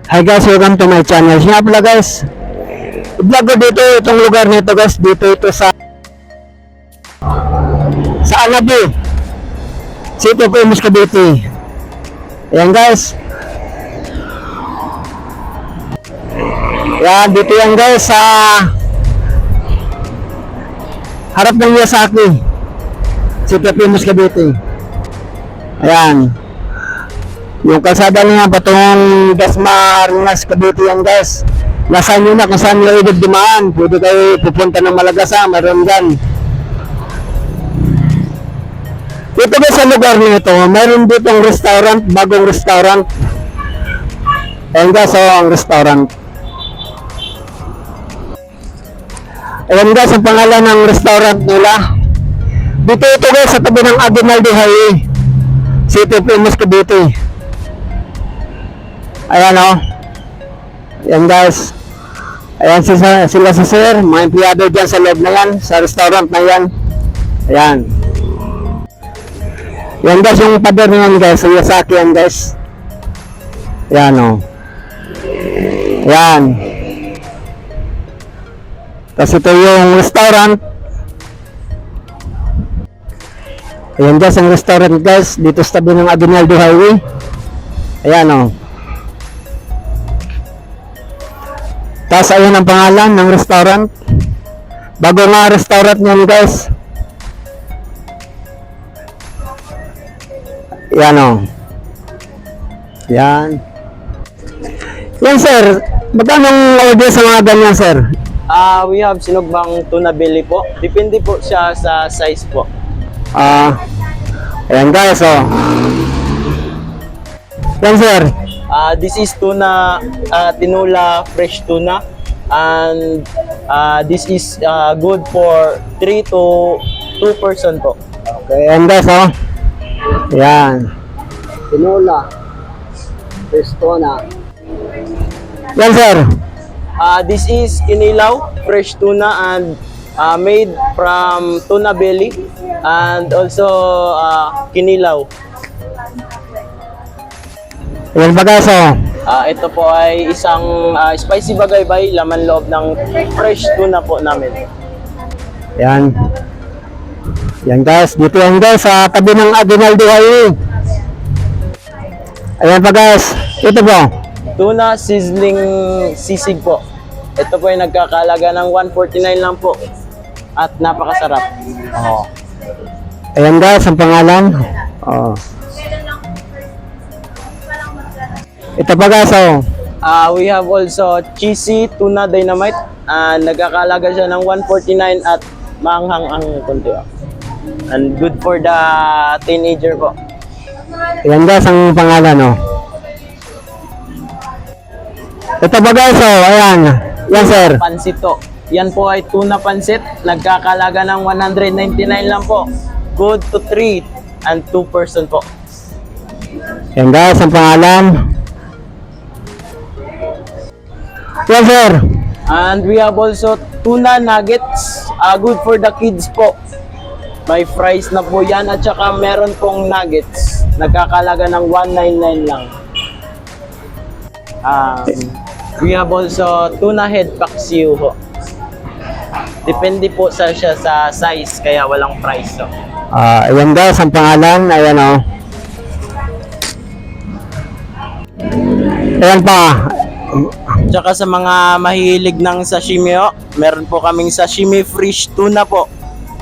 Hi guys, welcome to my channel. Siya pala guys, vlog ko dito itong lugar nito guys. Dito ito sa Alabu, City of Imus, Cavite. Ayan guys. Yan, dito yan guys sa harap ng Miyazaki, City of Imus, Cavite. Ayan. Yung kalsada niya patungong Dasmariñas, Cavite yan guys. Nasa nyo na kung saan nyo ibig dumaan. Pwede kayo pupunta ng Malagasa, mayroon dyan. Dito guys sa lugar nito, mayroon ditong restaurant, bagong restaurant. Ayan guys, so ang restaurant. Ayan guys, ang pangalan ng restaurant nila. Dito ito guys sa tabi ng Aguinaldo Highway, City of Imus, Cavite. Ayan o. Ayan guys. Ayan sila si sir. Mga empleyado dyan sa loob na yan. Sa restaurant na yan. Ayan. Ayan guys yung pader na yan guys. Sa Miyazaki yan guys. Ayan o. Ayan. Tapos ito yung restaurant. Ayan guys ang restaurant guys. Dito sa tabi ng Aguinaldo Highway. Ayan o. Tapos ayun ang pangalan ng restaurant. Bago nga restaurant niyan guys. Yan o. Yan. Yan sir. Magkano ang order sa mga ganyan sir? We have sinugbang tuna belly po. Depende po siya sa size po. Ayan guys o. Yan sir. This is tuna, tinola fresh tuna, and this is good for 3 to 2 person po. Okay, and guys oh. Yan. Tinola fresh tuna. Yan sir. This is kinilaw fresh tuna and made from tuna belly and also kinilaw. Yan ba guys oh. Ito po ay isang spicy bagaybay, laman loob ng fresh tuna po namin. Yan. Yan guys, dito yan guys sa tabi ng Aguinaldo Highway. Ayan pa guys, ito po. Tuna sizzling sisig po. Ito po ay nagkakalaga ng 149 lang po. At napakasarap. Oh. Ayan guys, ang pangalan. Oh. Ito pa guys oh. We have also cheesy tuna dynamite. Nagkakalaga siya ng 149 at maanghang ang konti. And good for the teenager po. Ayan guys ang pangalan oh. Ito pa guys oh, ayan. Yan sir. Pansito. Yan po ay tuna pansit. Nagkakalaga ng 199 lang po. Good to 3 and 2 person po. Ayan guys ang pangalan. Yan sir. And we have also tuna nuggets. Good for the kids po. May fries na po yan at saka meron pong nuggets. Nagkakalaga ng 199 lang. We have also tuna head paksiw ho. Depende po siya sa size kaya walang price. So. Ayan guys ang pangalan. Ayan oh. Ayan pa. Tsaka sa mga mahilig ng sashimi ho, meron po kaming sashimi fresh tuna po.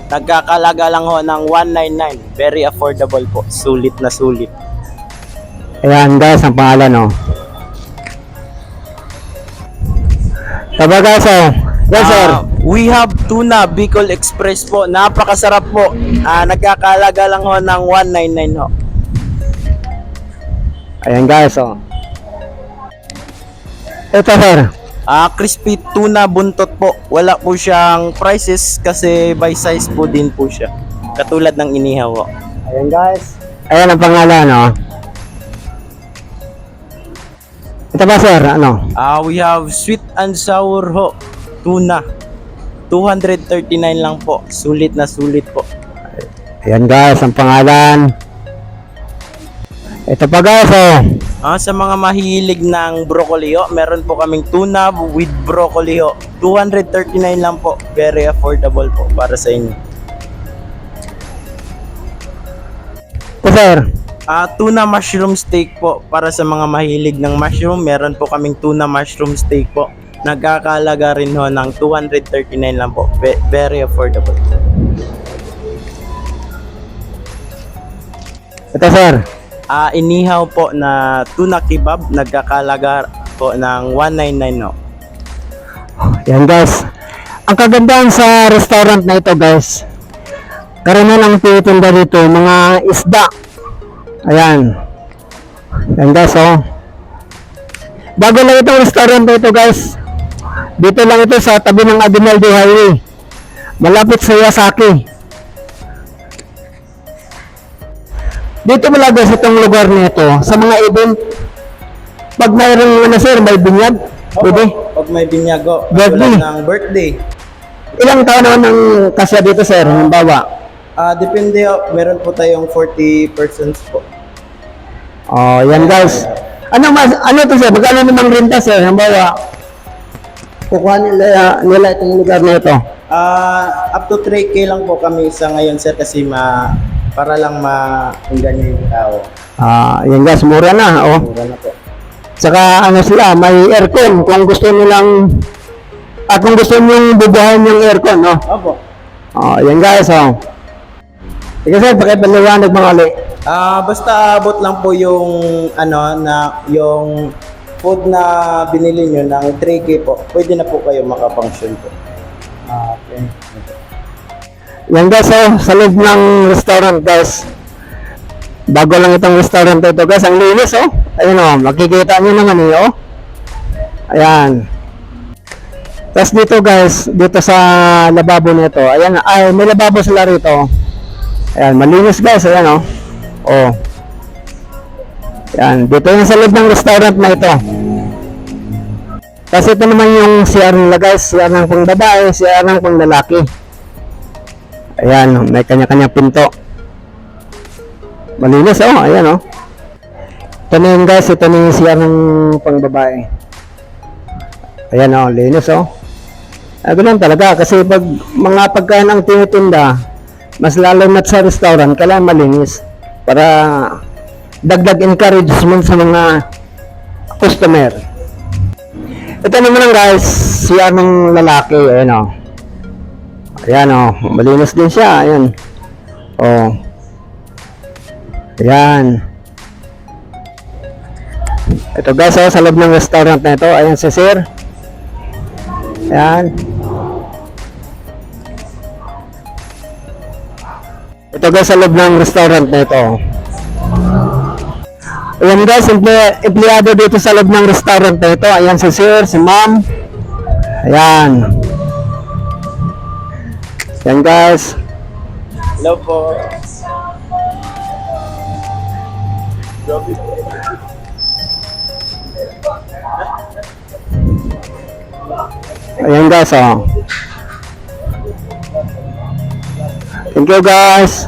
Nagkakalaga lang ho ng 199. Very affordable po. Sulit na sulit. Ayan guys ang pangalan oh. Taba guys oh. Yes sir. We have tuna Bicol Express po. Napakasarap po. Nagkakalaga lang ho ng 199 ho. Ayan guys oh. Ito sir. Crispy tuna buntot po. Wala po siyang prices kasi by size po din po siya. Katulad ng inihaw ho. Ayan guys. Ayan ang pangalan oh. Ito ba sir? Ano? We have sweet and sour ho. Tuna. 239 lang po. Sulit na sulit po. Ayan guys ang pangalan. Ito pa guys oh. Sa mga mahilig ng broccoli ho, meron po kaming tuna with broccoli ho. 239 lang po. Very affordable po para sa inyo. Ito sir. Tuna mushroom steak po. Para sa mga mahilig ng mushroom, meron po kaming tuna mushroom steak po. Nagkakalaga rin ho ng 239 lang po. Very affordable. Ito sir. Inihaw po na tuna kebab. Nagkakalaga po ng 199 no. Yan guys. Ang kagandahan sa restaurant na ito guys, karamihan ang tinitinda dito, mga isda. Ayan. Yan guys oh. Bago lang itong restaurant na ito guys. Dito lang ito sa tabi ng Aguinaldo Highway. Malapit sa Yasaki. Dito pala guys itong lugar nito sa mga event. Pag mayroong sir, may binyag. Pwede. Pag may binyago, Birthday. ng birthday. Ilang taon naman ang kasya dito sir? Halimbawa. Depende ho. Meron po tayong 40 persons po. Oh, yan guys. Ano to sir? Magkano namang renta sir? Halimbawa, kukuha nila itong lugar na ito. Up to 3K lang po kami sa ngayon sir kasi para lang mainggan yung tao. Yan guys, mura na. Oh. Mura na po. Saka ano sila, may aircon kung gusto nilang kung gusto niyo bubuhayin yung aircon, no? Opo. Yan guys, oh. Sige sir, pakipaliwanag mga ali. Basta abot lang po yung yung food na binili nyo ng 3K po. Pwede na po kayo makapunction po. Okay. Yan guys, oh, sa loob ng restaurant guys. Bago lang itong restaurant ito guys, ang linis oh. Ayun oh, makikita nyo naman eh oh. Ayan. Tapos dito guys, dito sa lababo nito, ayan, may lababo sila rito. Ayan, malinis guys, ayan oh. Oh. Ayan, dito yung sa loob ng restaurant na ito. Tapos ito naman yung CR nila guys, CR ng pang babae, CR ng pang lalaki. Ayan, may kanya-kanya pinto. Malinis oh, ayan oh. Ito na yun guys, ito na yung CR ng pang babae. Ayan oh, linis oh. Ganun talaga kasi pag mga pagkain ang tinitinda, mas lalo na sa restaurant, kailangan malinis para dagdag encouragement sa mga customer. Ito naman lang guys, CR ng lalaki, ayan oh. Ayan oh, malinis din siya, ayan. Oh. Ayan. Ito guys, oh, sa loob ng restaurant na ito, ayan si sir. Ayan. Ito guys, sa loob ng restaurant na ito. Ayan guys, empleyado dito sa loob ng restaurant na ito. Ayan si sir, si ma'am. Ayan. Ayan guys. Hello po. Ayan guys, oh. Thank you guys.